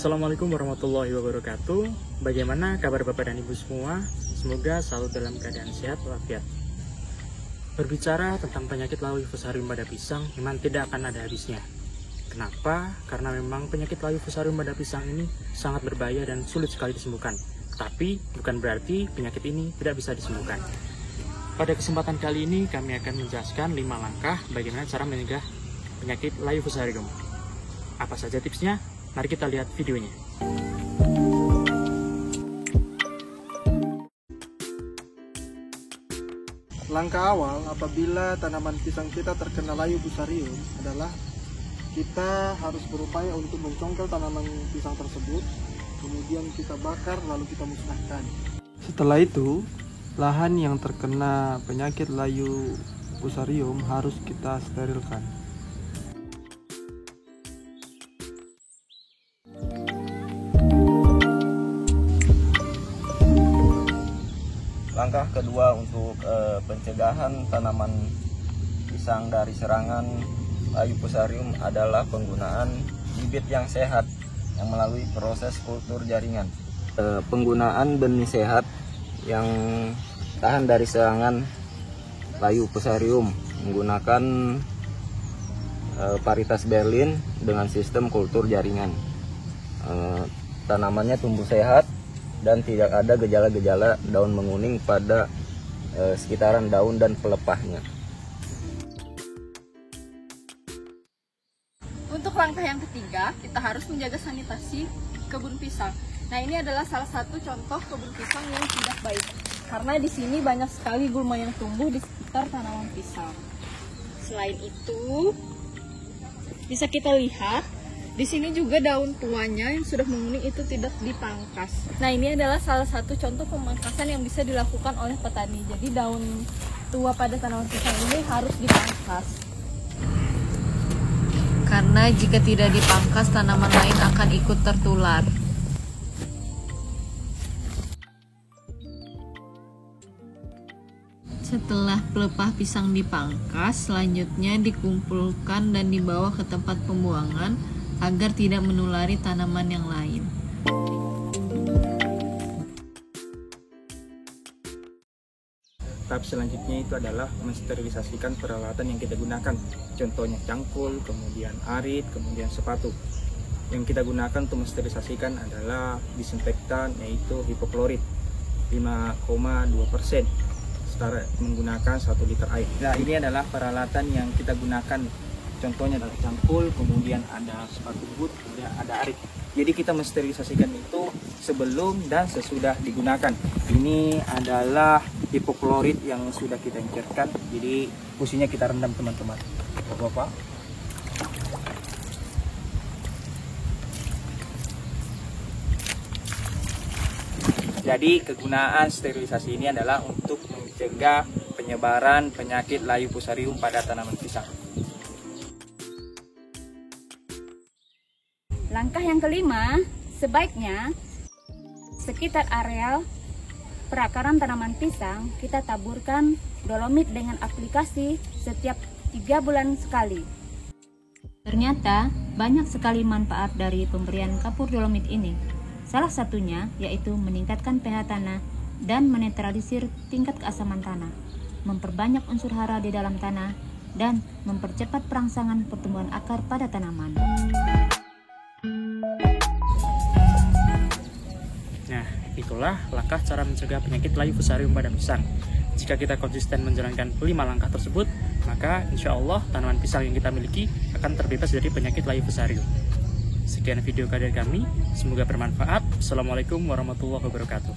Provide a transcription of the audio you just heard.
Assalamualaikum warahmatullahi wabarakatuh. Bagaimana kabar Bapak dan Ibu semua? Semoga selalu dalam keadaan sehat walafiat. Berbicara tentang penyakit layu fusarium pada pisang memang tidak akan ada habisnya. Kenapa? Karena memang penyakit layu fusarium pada pisang ini sangat berbahaya dan sulit sekali disembuhkan. Tapi bukan berarti penyakit ini tidak bisa disembuhkan. Pada kesempatan kali ini kami akan menjelaskan 5 langkah bagaimana cara mencegah penyakit layu fusarium. Apa saja tipsnya? Mari kita lihat videonya. Langkah awal apabila tanaman pisang kita terkena layu fusarium adalah kita harus berupaya untuk mencongkel tanaman pisang tersebut, kemudian kita bakar lalu kita musnahkan. Setelah itu, lahan yang terkena penyakit layu fusarium harus kita sterilkan. Langkah kedua untuk pencegahan tanaman pisang dari serangan layu fusarium adalah penggunaan bibit yang sehat yang melalui proses kultur jaringan. Penggunaan benih sehat yang tahan dari serangan layu fusarium menggunakan varietas Berlin dengan sistem kultur jaringan. Tanamannya tumbuh sehat dan tidak ada gejala-gejala daun menguning pada sekitaran daun dan pelepahnya. Untuk langkah yang ketiga, kita harus menjaga sanitasi kebun pisang. Nah, ini adalah salah satu contoh kebun pisang yang tidak baik, karena di sini banyak sekali gulma yang tumbuh di sekitar tanaman pisang. Selain itu, bisa kita lihat di sini juga daun tuanya yang sudah menguning itu tidak dipangkas. Nah, ini adalah salah satu contoh pemangkasan yang bisa dilakukan oleh petani. Jadi daun tua pada tanaman pisang ini harus dipangkas. Karena jika tidak dipangkas, tanaman lain akan ikut tertular. Setelah pelepah pisang dipangkas, selanjutnya dikumpulkan dan dibawa ke tempat pembuangan agar tidak menulari tanaman yang lain. Tahap selanjutnya itu adalah mensterilisasikan peralatan yang kita gunakan. Contohnya cangkul, kemudian arit, kemudian sepatu. Yang kita gunakan untuk mensterilisasikan adalah disinfektan, yaitu hipoklorit 5,2%. Setara menggunakan 1 liter air. Nah, ini adalah peralatan yang kita gunakan. Contohnya adalah cangkul, kemudian ada sepatu boot, kemudian ada arit. Jadi kita mensterilisasikan itu sebelum dan sesudah digunakan. Ini adalah hipoklorit yang sudah kita encerkan. Jadi fungsinya kita rendam teman-teman. Bapak. Jadi kegunaan sterilisasi ini adalah untuk mencegah penyebaran penyakit layu fusarium pada tanaman pisang. Langkah yang kelima, sebaiknya sekitar areal perakaran tanaman pisang kita taburkan dolomit dengan aplikasi setiap 3 bulan sekali. Ternyata banyak sekali manfaat dari pemberian kapur dolomit ini. Salah satunya yaitu meningkatkan pH tanah dan menetralisir tingkat keasaman tanah, memperbanyak unsur hara di dalam tanah, dan mempercepat perangsangan pertumbuhan akar pada tanaman. Nah, itulah langkah cara mencegah penyakit layu fusarium pada pisang. Jika kita konsisten menjalankan 5 langkah tersebut, maka insya Allah tanaman pisang yang kita miliki akan terbebas dari penyakit layu fusarium. Sekian video dari kami, semoga bermanfaat. Assalamualaikum warahmatullahi wabarakatuh.